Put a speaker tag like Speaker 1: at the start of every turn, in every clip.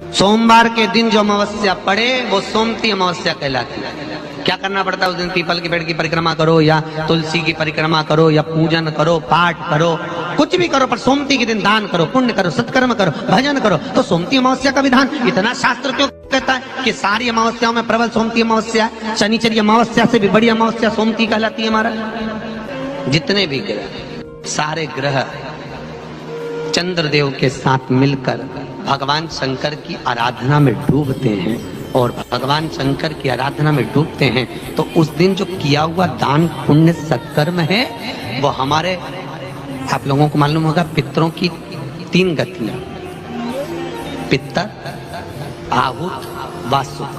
Speaker 1: सोमवार के दिन जो अमावस्या पड़े वो सोमती अमावस्या कहलाती है। क्या करना पड़ता है उस दिन? पीपल के पेड़ की परिक्रमा करो या तुलसी की परिक्रमा करो या पूजन करो, पाठ करो, कुछ भी करो, पर सोमती के दिन दान करो, पुण्य करो, सत्कर्म करो, भजन करो। तो सोमती अमावस्या का विधान इतना शास्त्र क्यों कहता है कि सारी अमावस्याओं में प्रबल सोमती अमावस्या है। शनिचरी अमावस्या से भी बड़ी अमावस्या सोमती कहलाती है। हमारा जितने भी ग्रह, सारे ग्रह चंद्रदेव के साथ मिलकर भगवान शंकर की आराधना में डूबते हैं, और भगवान शंकर की आराधना में डूबते हैं तो उस दिन जो किया हुआ दान पुण्य सत्कर्म है वो हमारे, आप लोगों को मालूम होगा, पितरों की 3 गतियां, पितर, आहुत, वासुक।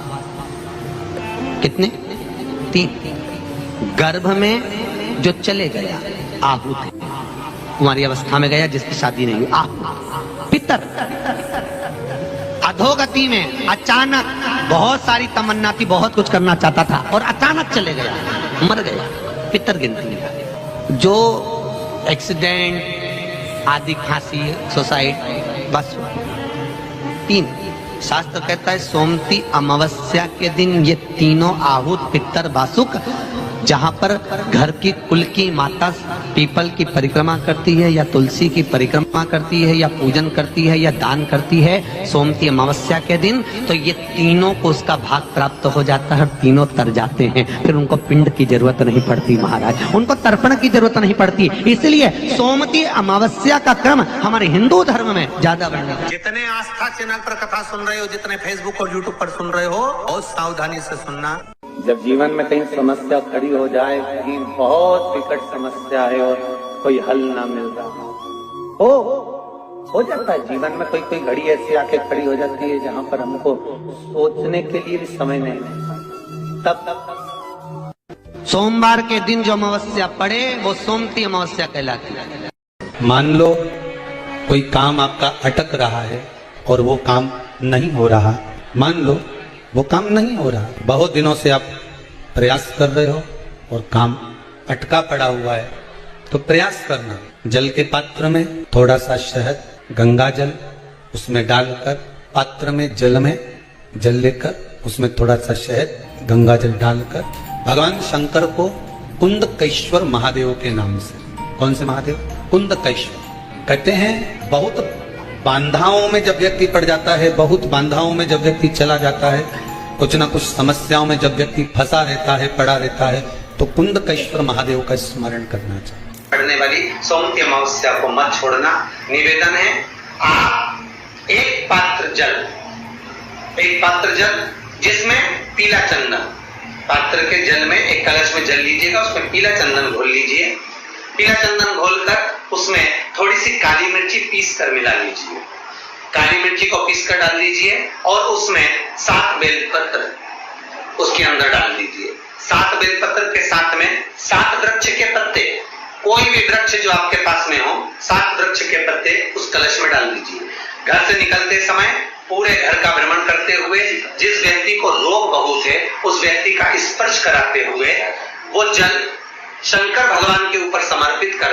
Speaker 1: कितने? 3। गर्भ में जो चले गया आहुत है, कुमारी अवस्था में गया जिसकी शादी नहीं हुई, आहुत। पितर अधोगति में अचानक बहुत सारी तमन्ना थी, बहुत कुछ करना चाहता था और अचानक चले गया, मर गया, पितर गिनती है। जो एक्सीडेंट आदि, खांसी, सुसाइड, बस 3। शास्त्र कहता है सोमती अमावस्या के दिन ये तीनों आहुत, पितर, वासुक, जहां पर घर की कुल की माता पीपल की परिक्रमा करती है या तुलसी की परिक्रमा करती है या पूजन करती है या दान करती है सोमती अमावस्या के दिन, तो ये तीनों को उसका भाग प्राप्त हो जाता है, तीनों तर जाते हैं। फिर उनको पिंड की जरूरत नहीं पड़ती महाराज, उनको तर्पण की जरूरत नहीं पड़ती। इसलिए सोमती अमावस्या का क्रम हमारे हिंदू धर्म में ज्यादा वर्णित है। जितने आस्था चैनल पर कथा सुन रहे हो, जितने फेसबुक और यूट्यूब पर सुन रहे हो, बहुत सावधानी से सुनना।
Speaker 2: जब जीवन में कहीं समस्या खड़ी हो जाए, कहीं बहुत विकट समस्या है और कोई हल ना मिल रहा हो जाता है जीवन में, कोई घड़ी ऐसी आके खड़ी हो जाती है जहां पर हमको सोचने के लिए भी समय नहीं मिलता। तब
Speaker 1: सोमवार के दिन जो अमावस्या पड़े वो सोमती अमावस्या कहलाती है।
Speaker 3: मान लो कोई काम आपका अटक रहा है और वो काम नहीं हो रहा, मान लो वो काम नहीं हो रहा, बहुत दिनों से आप प्रयास कर रहे हो और काम अटका पड़ा हुआ है, तो प्रयास करना, जल के पात्र में थोड़ा सा शहद, गंगा जल उसमें डालकर, पात्र में जल लेकर उसमें थोड़ा सा शहद, गंगा जल डालकर भगवान शंकर को कुंदकेश्वर महादेव के नाम से, कौन से महादेव? कुंदकेश्वर कहते हैं। बहुत बांधाओं में जब व्यक्ति पड़ जाता है, बहुत बांधाओं में जब व्यक्ति चला जाता है, कुछ ना कुछ समस्याओं में जब व्यक्ति फंसा रहता है, पड़ा रहता है, तो कुंदकेश्वर महादेव का स्मरण करना चाहिए।
Speaker 1: पड़ने वाली सोमती अमावस्या को मत छोड़ना। निवेदन है, आप एक पात्र जल जिसमें पीला चंदन, पात्र के जल में एक कलश में जल लीजिएगा, उसमें पीला चंदन घोल लीजिए। पीला चंदन घोलकर उसमें थोड़ी सी काली मिर्ची पीस कर मिला लीजिए, काली मिर्ची को पीस कर डाल दीजिए और उसमें 7 बेलपत्र उसके अंदर डाल दीजिए। 7 बेलपत्र के साथ में 7 वृक्ष के पत्ते, कोई भी वृक्ष जो आपके पास में हो, 7 वृक्ष के पत्ते उस कलश में डाल दीजिए। घर से निकलते समय पूरे घर का भ्रमण करते हुए जिस व्यक्ति को रोग बहुत है उस व्यक्ति का स्पर्श कराते हुए वो जल शंकर भगवान के ऊपर समर्पित कर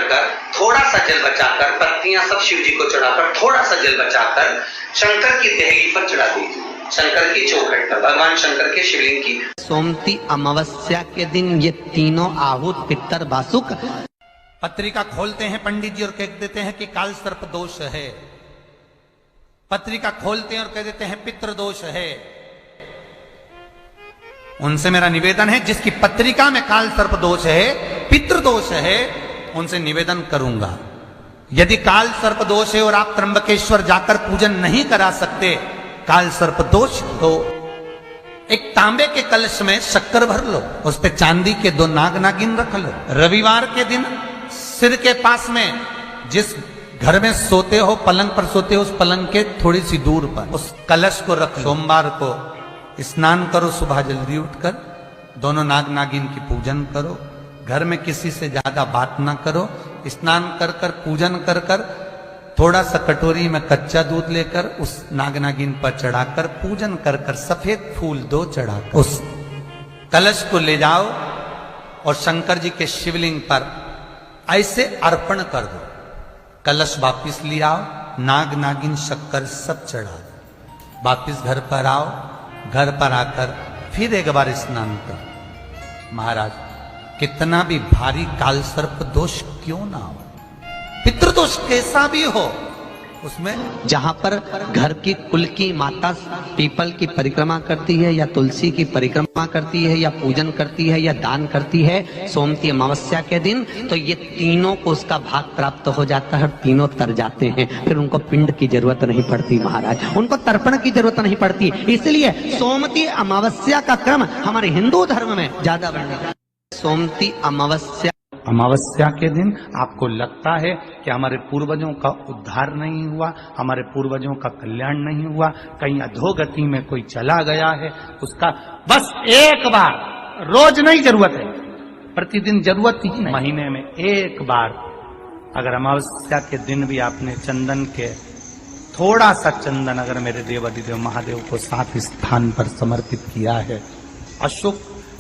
Speaker 1: थोड़ा सा जल बचाकर, पत्तियां सब शिव जी को चढ़ाकर थोड़ा सा जल बचाकर शंकर की देहली पर चढ़ा दीजिए, शंकर की चौखट पर, भगवान शंकर के शिवलिंग की। सोमती अमावस्या के दिन ये तीनों आहुत, पितर, वासुक
Speaker 3: पत्रिका खोलते हैं पंडित जी और कह देते हैं कि काल सर्प दोष है, पत्रिका खोलते हैं और कह देते हैं पितृ दोष है। उनसे मेरा निवेदन है, जिसकी पत्रिका में काल सर्प दोष है, पितृ दोष है, उनसे निवेदन करूंगा, यदि काल सर्प दोष है और आप त्र्यंबकेश्वर जाकर पूजन नहीं करा सकते काल सर्प दोष, तो एक तांबे के कलश में शक्कर भर लो, उस पे चांदी के 2 नाग नागिन रख लो। रविवार के दिन सिर के पास में जिस घर में सोते हो, पलंग पर सोते हो, उस पलंग के थोड़ी सी दूर पर उस कलश को रख। सोमवार को स्नान करो, सुबह जल्दी उठकर दोनों नाग नागिन की पूजन करो, घर में किसी से ज्यादा बात ना करो, स्नान कर कर पूजन कर कर थोड़ा सा कटोरी में कच्चा दूध लेकर उस नाग नागिन पर चढ़ाकर पूजन कर कर सफेद फूल 2 चढ़ाकर उस कलश को ले जाओ और शंकर जी के शिवलिंग पर ऐसे अर्पण कर दो। कलश वापिस ले आओ, नाग नागिन शक्कर सब चढ़ा दो। वापिस घर पर आओ, घर पर आकर फिर एक बार स्नान करो। महाराज कितना भी भारी काल सर्प दोष क्यों ना हो, पितृदोष कैसा भी हो, उसमें
Speaker 2: जहां पर घर की कुल की माता पीपल की परिक्रमा करती है या तुलसी की परिक्रमा करती है या पूजन करती है या दान करती है सोमती अमावस्या के दिन, तो ये तीनों को उसका भाग प्राप्त हो जाता है, तीनों तर जाते हैं, फिर उनको पिंड की जरूरत नहीं पड़ती महाराज, उनको तर्पण की जरूरत नहीं पड़ती। इसलिए सोमती अमावस्या का क्रम हमारे हिंदू धर्म में ज्यादा बढ़ा। सोमती अमावस्या के दिन आपको लगता है कि हमारे पूर्वजों का उद्धार नहीं हुआ, हमारे पूर्वजों का कल्याण नहीं हुआ, कहीं अधोगति में कोई चला गया है, उसका बस एक बार, रोज नहीं जरूरत है, प्रतिदिन जरूरत ही नहीं, महीने में एक बार अगर अमावस्या के दिन भी आपने चंदन के थोड़ा सा चंदन अगर मेरे देवाधिदेव महादेव को 7 स्थान पर समर्पित किया है। अशोक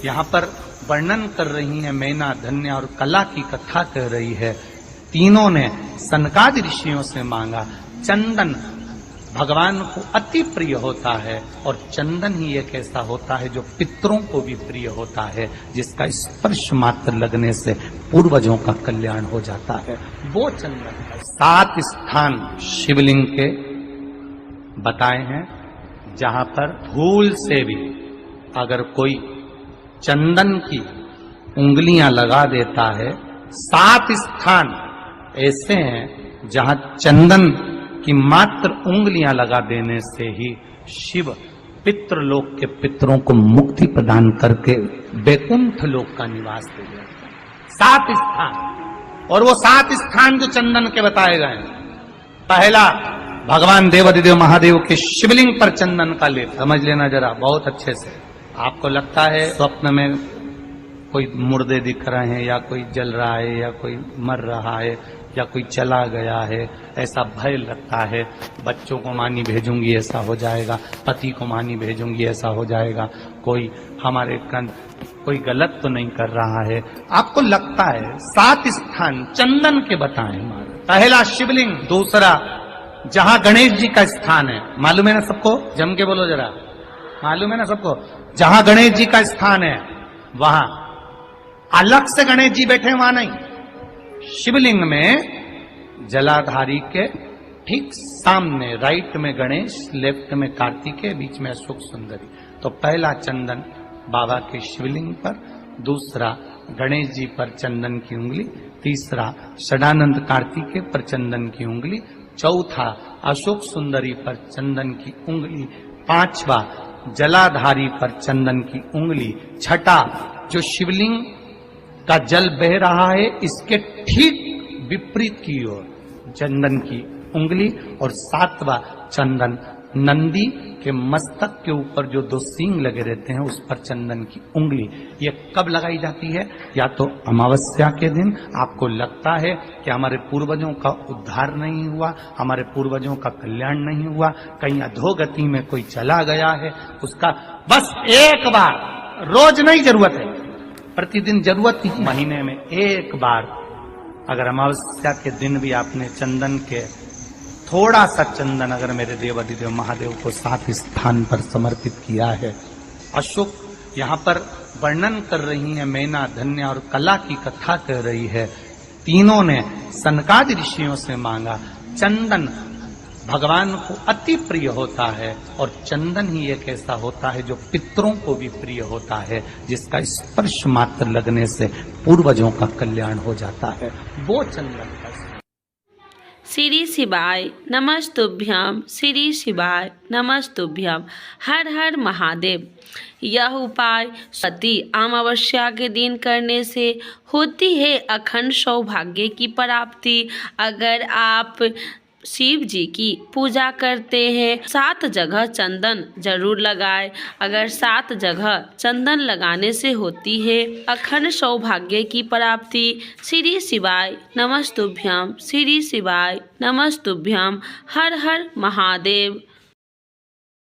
Speaker 2: यहाँ पर वर्णन कर रही है, मैना धन्य और कला की कथा कह रही है। तीनों ने सनकादि ऋषियों से मांगा। चंदन भगवान को अति प्रिय होता है और चंदन ही एक ऐसा होता है जो पितरों को भी प्रिय होता है, जिसका स्पर्श मात्र लगने से पूर्वजों का कल्याण हो जाता है। वो चंदन 7 स्थान शिवलिंग के बताए हैं, जहां पर भूल से भी अगर कोई चंदन की उंगलियां लगा देता है, 7 स्थान ऐसे हैं जहां चंदन की मात्र उंगलियां लगा देने से ही शिव पितृलोक के पितरों को मुक्ति प्रदान करके वैकुंठ लोक का निवास दे देते। 7 स्थान, और वो 7 स्थान जो चंदन के बताए गए हैं। पहला, भगवान देवाधिदेव महादेव के शिवलिंग पर चंदन का लेप। समझ लेना जरा बहुत अच्छे से। आपको लगता है स्वप्न में कोई मुर्दे दिख रहे हैं, या कोई जल रहा है, या कोई मर रहा है, या कोई चला गया है, ऐसा भय लगता है। बच्चों को मानी भेजूंगी ऐसा हो जाएगा, पति को मानी भेजूंगी ऐसा हो जाएगा, कोई हमारे कोई गलत तो नहीं कर रहा है, आपको लगता है। 7 स्थान चंदन के बताएं। पहला शिवलिंग, दूसरा जहां गणेश जी का स्थान है, मालूम है ना सबको, जम के बोलो जरा, मालूम है ना सबको, जहां गणेश जी का स्थान है वहां अलग से गणेश जी बैठे, वहां नहीं। शिवलिंग में जलाधारी के ठीक सामने राइट में गणेश, लेफ्ट में कार्तिकेय, बीच में अशोक सुंदरी। तो पहला चंदन बाबा के शिवलिंग पर, दूसरा गणेश जी पर चंदन की उंगली, तीसरा षडानंद कार्तिकेय पर चंदन की उंगली, चौथा अशोक सुंदरी पर चंदन की उंगली, पांचवा जलाधारी पर चंदन की उंगली, छठा जो शिवलिंग का जल बह रहा है इसके ठीक विपरीत की ओर चंदन की उंगली, और 7वां चंदन नंदी के मस्तक के ऊपर जो 2 सींग लगे रहते हैं उस पर चंदन की उंगली। ये कब लगाई जाती है? या तो अमावस्या के दिन आपको लगता है कि हमारे पूर्वजों का उद्धार नहीं हुआ, हमारे पूर्वजों का कल्याण नहीं हुआ, कहीं अधोगति में कोई चला गया है, उसका बस एक बार, रोज नहीं जरूरत है, प्रतिदिन जरूरत ही, महीने में एक बार अगर अमावस्या के दिन भी आपने चंदन के थोड़ा सा चंदन अगर मेरे देवाधिदेव महादेव को 7 स्थान पर समर्पित किया है। अशोक यहाँ पर वर्णन कर रही है, मैना धन्य और कला की कथा कह रही है। तीनों ने सनकादि ऋषियों से मांगा। चंदन भगवान को अति प्रिय होता है और चंदन ही एक ऐसा होता है जो पितरों को भी प्रिय होता है, जिसका स्पर्श मात्र लगने से पूर्वजों का कल्याण हो जाता है। वो चंदन
Speaker 4: श्री शिवाय नमस्तुभ्यम, श्री शिवाय नमस्तुभ्यम, हर हर महादेव। यह उपाय सती अमावस्या के दिन करने से होती है अखंड सौभाग्य की प्राप्ति। अगर आप शिव जी की पूजा करते हैं 7 जगह चंदन जरूर लगाएं। अगर 7 जगह चंदन लगाने से होती है अखंड सौभाग्य की प्राप्ति। श्री शिवाय नमस्तुभ्यम, श्री शिवाय नमस्तुभ्यम, हर हर महादेव।